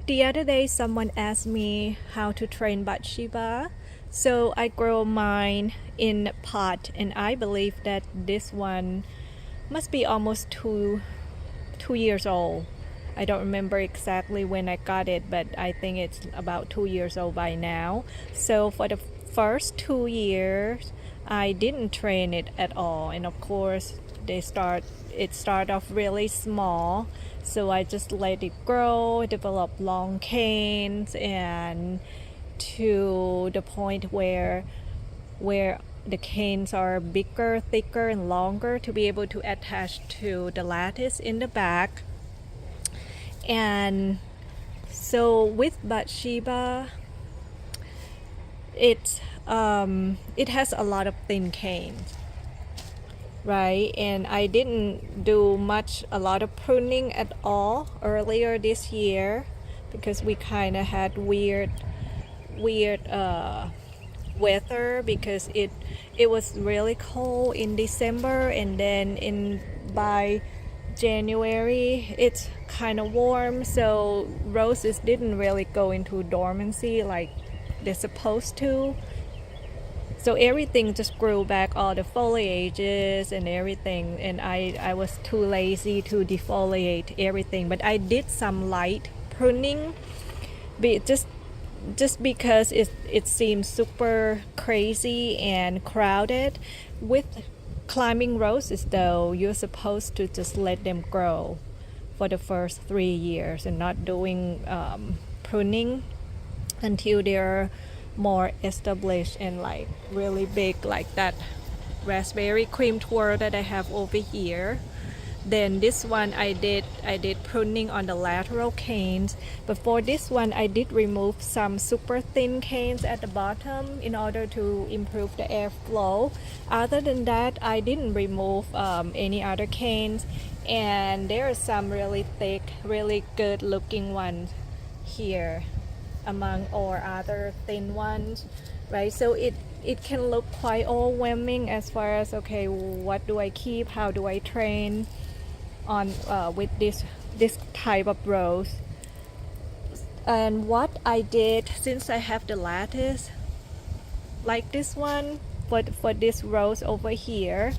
The other day someone asked me how to train Bathsheba. So I grow mine in a pot, and I believe that this one must be almost two years old. I don't remember exactly when I got it, but I think it's about 2 years old by now. So for the first 2 years, I didn't train it at all, and of course it start off really small, so I just let it grow, develop long canes, and to the point where the canes are bigger, thicker, and longer to be able to attach to the lattice in the back. And so with Bathsheba, it has a lot of thin canes, right? And I didn't do a lot of pruning at all earlier this year because we kind of had weird weather, because it was really cold in December, and then by January it's kind of warm, so roses didn't really go into dormancy like they're supposed to. So everything just grew back, all the foliages and everything, and I was too lazy to defoliate everything. But I did some light pruning, just because it seems super crazy and crowded. With climbing roses though, you're supposed to just let them grow for the first 3 years and not doing pruning until they're more established and like really big, like that raspberry cream twirl that I have over here. Then this one I did pruning on the lateral canes, but for this one I did remove some super thin canes at the bottom in order to improve the airflow. Other than that, I didn't remove any other canes, and there are some really thick, really good looking ones here among all other thin ones, right? So it can look quite overwhelming as far as, okay, what do I keep, how do I train on with this type of rose. And what I did, since I have the lattice like this one, for this rose over here,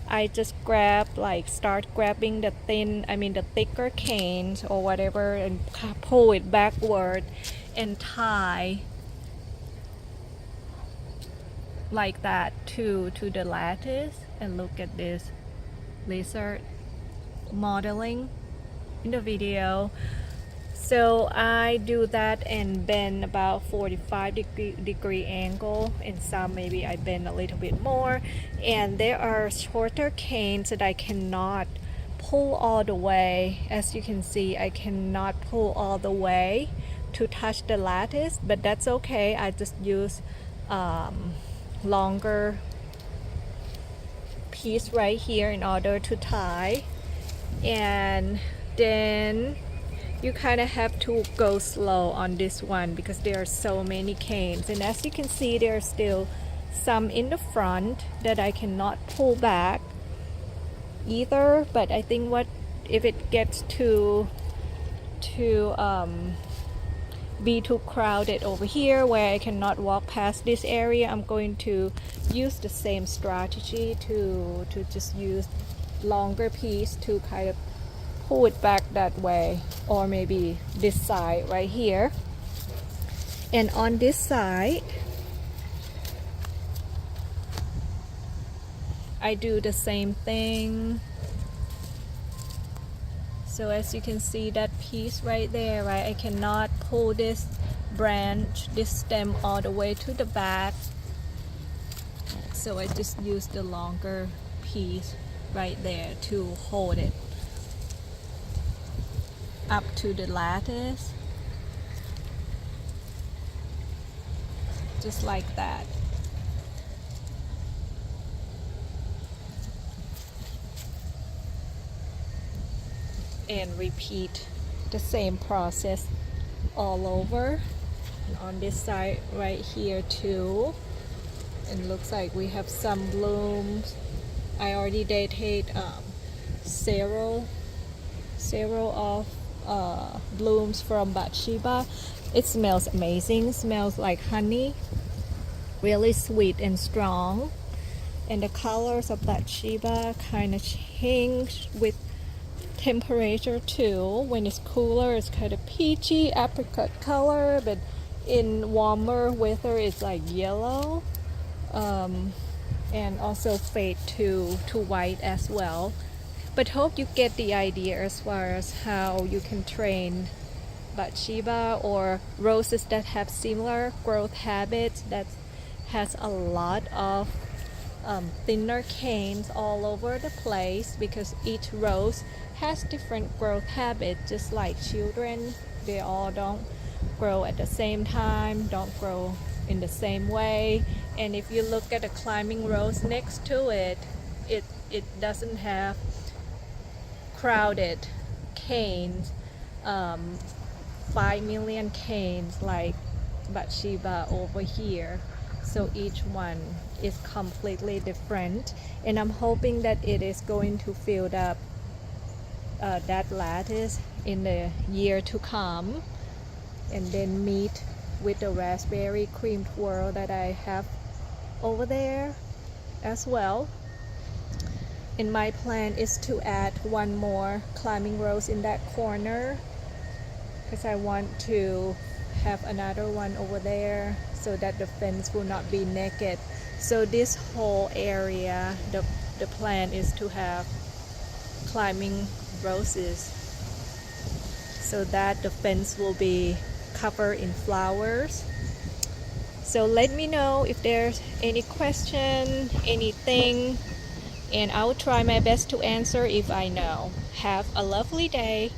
I just start grabbing the thicker canes or whatever and pull it backward and tie like that to the lattice. And look at this lizard modeling in the video. So I do that and bend about 45 degree angle, and some maybe I bend a little bit more. And there are shorter canes that I cannot pull all the way. As you can see, I cannot pull all the way to touch the lattice, but that's okay. I just use longer piece right here in order to tie. And then you kind of have to go slow on this one because there are so many canes, and as you can see, there are still some in the front that I cannot pull back either. But I think if it gets to be too crowded over here where I cannot walk past this area, I'm going to use the same strategy to just use longer piece to kind of pull it back that way, or maybe this side right here. And on this side I do the same thing. So as you can see, that piece right there, right, I cannot pull this branch, this stem all the way to the back, so I just use the longer piece right there to hold it up to the lattice, just like that. And repeat the same process all over. And on this side right here too, and looks like we have some blooms. I already dated several of blooms from Bathsheba. It smells amazing, smells like honey, really sweet and strong. And the colors of Bathsheba kind of change with temperature too. When it's cooler, it's kind of peachy apricot color, but in warmer weather, it's like yellow, and also fade to white as well. But hope you get the idea as far as how you can train Bathsheba or roses that have similar growth habits, that has a lot of thinner canes all over the place, because each rose has different growth habits. Just like children, they all don't grow at the same time, don't grow in the same way. And if you look at a climbing rose next to it, it doesn't have crowded canes, 5 million canes like Bathsheba over here. So each one is completely different, and I'm hoping that it is going to fill up that lattice in the year to come, and then meet with the raspberry cream twirl that I have over there as well. And my plan is to add one more climbing rose in that corner, because I want to have another one over there so that the fence will not be naked. So this whole area, the plan is to have climbing roses so that the fence will be covered in flowers. So let me know if there's any question, anything, and I'll try my best to answer if I know. Have a lovely day.